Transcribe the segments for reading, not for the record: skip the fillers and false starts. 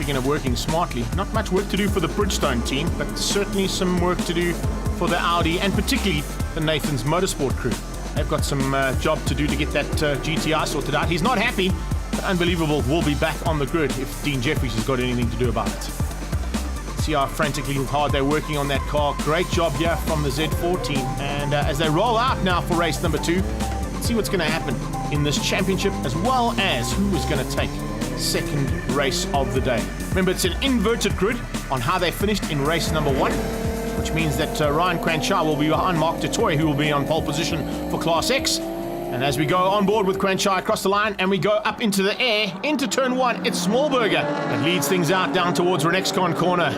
Speaking of working smartly, not much work to do for the Bridgestone team, but certainly some work to do for the Audi and particularly the Nathan's Motorsport crew. They've got some job to do to get that GTI sorted out. He's not happy, but Unbelievable will be back on the grid if Dean Jeffries has got anything to do about it. See how frantically hard they're working on that car. Great job here from the Z4 team. And as they roll out now for race number 2, let's see what's going to happen in this championship as well as who is going to take second race of the day. Remember, it's an inverted grid on how they finished in race number 1. Which means that Ryan Quanchai will be behind Mark Dutoy, who will be on pole position for Class X. And as we go on board with Quanchai across the line and we go up into the air, into turn 1, it's Smallberger that leads things out down towards Renexcon corner.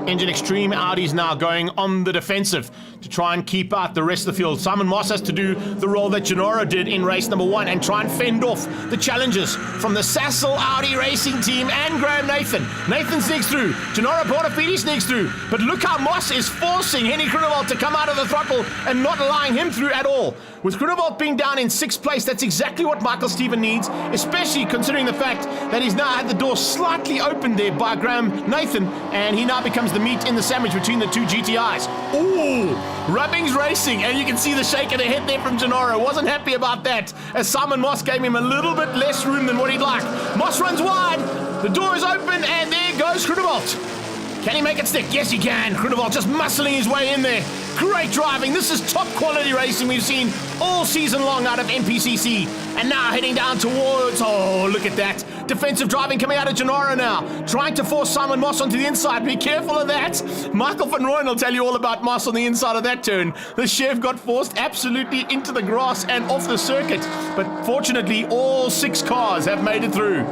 Engine Extreme Audi's now going on the defensive to try and keep out the rest of the field. Simon Moss has to do the role that Gennaro did in race number 1 and try and fend off the challenges from the Sassel Audi racing team and Graham Nathan. Nathan sneaks through. Gennaro Portofidi sneaks through. But look how Moss is forcing Henny Grunewald to come out of the throttle and not allowing him through at all. With Grunewald being down in 6th place, that's exactly what Michael Steven needs, especially considering the fact that he's now had the door slightly opened there by Graham Nathan, and he now becomes the meat in the sandwich between the two GTIs. Ooh, Rubbings Racing, and you can see the shake of the head there from Gennaro. Wasn't happy about that, as Simon Moss gave him a little bit less room than what he'd like. Moss runs wide, the door is open, and there goes Grunewald. Can he make it stick? Yes, he can. Grunewald just muscling his way in there. Great driving. This is top quality racing we've seen all season long out of NPCC. And now heading down towards, oh, look at that. Defensive driving coming out of Gennaro now. Trying to force Simon Moss onto the inside. Be careful of that. Michael van Rooyen will tell you all about Moss on the inside of that turn. The chef got forced absolutely into the grass and off the circuit. But fortunately, all 6 cars have made it through.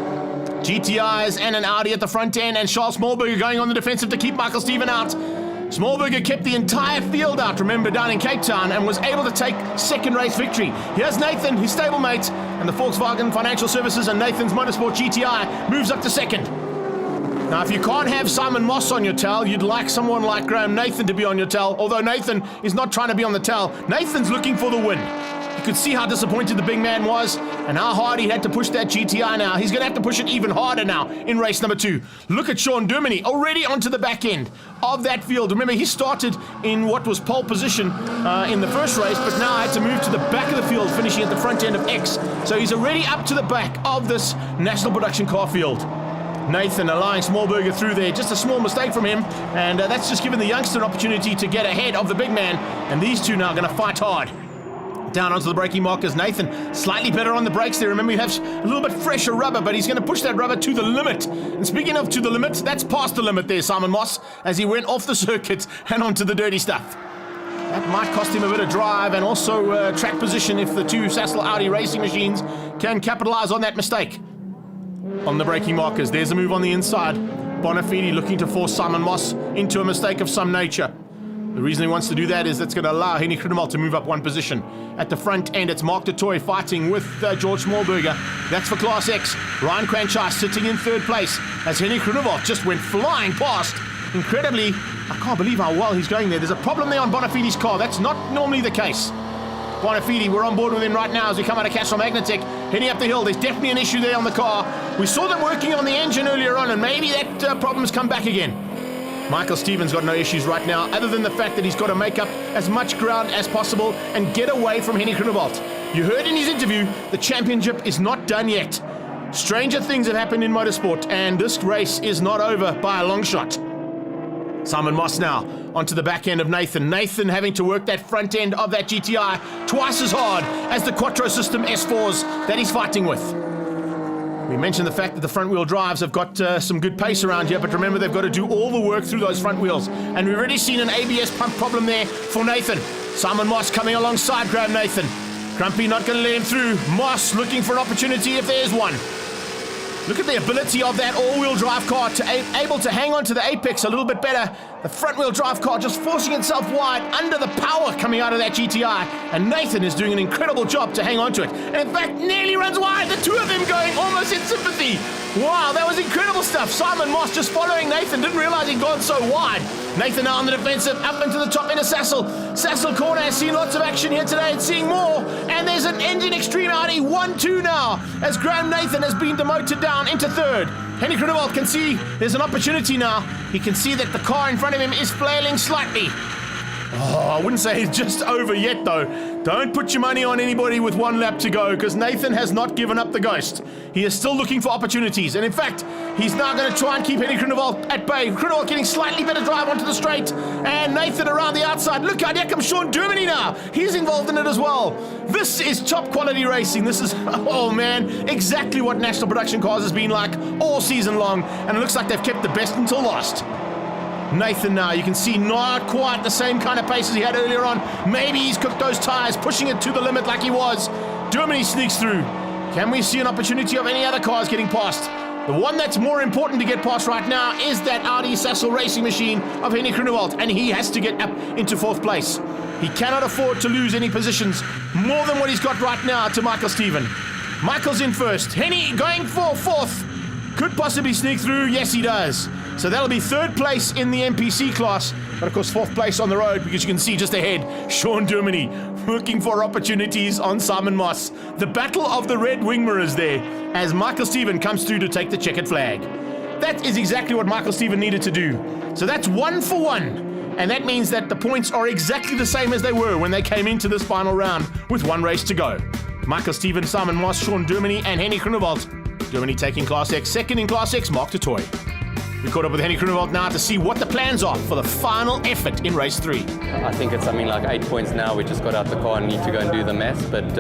GTIs and an Audi at the front end, and Charles Smallberger going on the defensive to keep Michael Steven out. Smallberger kept the entire field out, remember, down in Cape Town, and was able to take second race victory. Here's Nathan, his stablemate, and the Volkswagen Financial Services and Nathan's Motorsport GTI moves up to second. Now, if you can't have Simon Moss on your tail, you'd like someone like Graham Nathan to be on your tail, although Nathan is not trying to be on the tail. Nathan's looking for the win. You could see how disappointed the big man was and how hard he had to push that GTI now. He's going to have to push it even harder now in race number 2. Look at Sean Dermody already onto the back end of that field. Remember, he started in what was pole position in the first race, but now had to move to the back of the field, finishing at the front end of X. So he's already up to the back of this national production car field. Nathan allowing Smallberger through there. Just a small mistake from him, and that's just given the youngster an opportunity to get ahead of the big man. And these two now are going to fight hard. Down onto the braking markers. Nathan slightly better on the brakes there. Remember, he has a little bit fresher rubber, but he's going to push that rubber to the limit. And speaking of to the limit, that's past the limit there, Simon Moss, as he went off the circuit and onto the dirty stuff. That might cost him a bit of drive and also track position if the two Sassel Audi racing machines can capitalize on that mistake. On the braking markers, there's a move on the inside. Bonafide looking to force Simon Moss into a mistake of some nature. The reason he wants to do that is that's going to allow Henny Grunewald to move up one position. At the front end, it's Mark Dutoy fighting with George Smallberger. That's for Class X. Ryan Quanchai sitting in 3rd place as Henny Grunewald just went flying past. Incredibly, I can't believe how well he's going there. There's a problem there on Bonafide's car. That's not normally the case. Bonafide, we're on board with him right now as we come out of Castro Magnetec, heading up the hill. There's definitely an issue there on the car. We saw them working on the engine earlier on, and maybe that problem's come back again. Michael Steven's got no issues right now, other than the fact that he's got to make up as much ground as possible and get away from Henny Grunewald. You heard in his interview, the championship is not done yet. Stranger things have happened in motorsport, and this race is not over by a long shot. Simon Moss now onto the back end of Nathan. Nathan having to work that front end of that GTI twice as hard as the Quattro System S4s that he's fighting with. We mentioned the fact that the front-wheel drives have got some good pace around here, but remember, they've got to do all the work through those front wheels. And we've already seen an ABS pump problem there for Nathan. Simon Moss coming alongside Graham Nathan. Crumpy not going to let him through. Moss looking for an opportunity if there's one. Look at the ability of that all-wheel drive car to able to hang on to the apex a little bit better. The front-wheel drive car just forcing itself wide under the power coming out of that GTI. And Nathan is doing an incredible job to hang on to it. And in fact, nearly runs wide. The two of them going almost in sympathy. Wow, that was incredible stuff. Simon Moss just following Nathan. Didn't realize he'd gone so wide. Nathan now on the defensive, up into the top into Sassel. Sassel corner has seen lots of action here today and seeing more. And there's an Engine Extreme Audi 1-2 now, as Graham Nathan has been demoted down into third. Henny Grunewald can see there's an opportunity now. He can see that the car in front of him is flailing slightly. Oh, I wouldn't say it's just over yet, though. Don't put your money on anybody with one lap to go, because Nathan has not given up the ghost. He is still looking for opportunities, and in fact, he's now going to try and keep Henny Grunewald at bay. Grunewald getting slightly better drive onto the straight, and Nathan around the outside. Look out, here comes Sean Germany now. He's involved in it as well. This is top quality racing. This is, oh man, exactly what National Production Cars has been like all season long, and it looks like they've kept the best until last. Nathan now, you can see not quite the same kind of pace as he had earlier on. Maybe he's cooked those tyres, pushing it to the limit like he was. Germany sneaks through. Can we see an opportunity of any other cars getting past? The one that's more important to get past right now is that Audi Sassel racing machine of Henny Grunewald, and he has to get up into fourth place. He cannot afford to lose any positions more than what he's got right now to Michael Stephen. Michael's in first. Henny going for fourth. Could possibly sneak through. Yes, he does. So that'll be third place in the NPC class, but of course fourth place on the road, because you can see just ahead, Sean Germany looking for opportunities on Simon Moss. The battle of the red wing mirrors there, as Michael Stephen comes through to take the checkered flag. That is exactly what Michael Stephen needed to do. So that's 1 for 1, and that means that the points are exactly the same as they were when they came into this final round with one race to go. Michael Stephen, Simon Moss, Sean Germany, and Henny Grunewald. Germany taking Class X, second in Class X, Mark Totoy. We caught up with Henny Grunewald now to see what the plans are for the final effort in race 3. I think it's something like 8 points now. We just got out the car and need to go and do the maths. But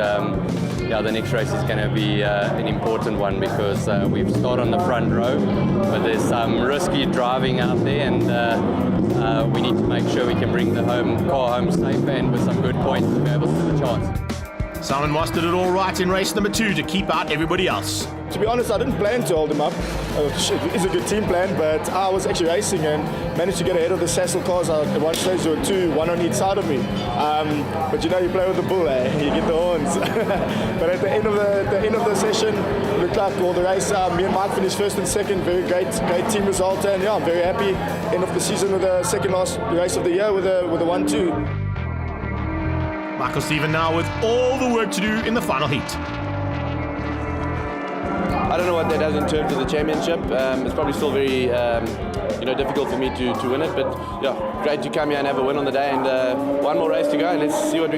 yeah, the next race is going to be an important one, because we've started on the front row, but there's some risky driving out there, and we need to make sure we can bring the car home safe and with some good points to be able to do the chance. Simon Moss did it all right in race number 2 to keep out everybody else. To be honest, I didn't plan to hold him up. It's a good team plan, but I was actually racing and managed to get ahead of the Sassel cars. At one stage there were 2, one on each side of me. But you know, you play with the bull, you get the horns. But at the end of the session, it looked like all the race. Me and Mike finished first and second. Very great team result, and yeah, I'm very happy. End of the season with the second last race of the year with a 1-2. Michael Stephen now with all the work to do in the final heat. I don't know what that does in terms of the championship. It's probably still very difficult for me to win it, but yeah, great to come here and have a win on the day, and one more race to go, and let's see what we can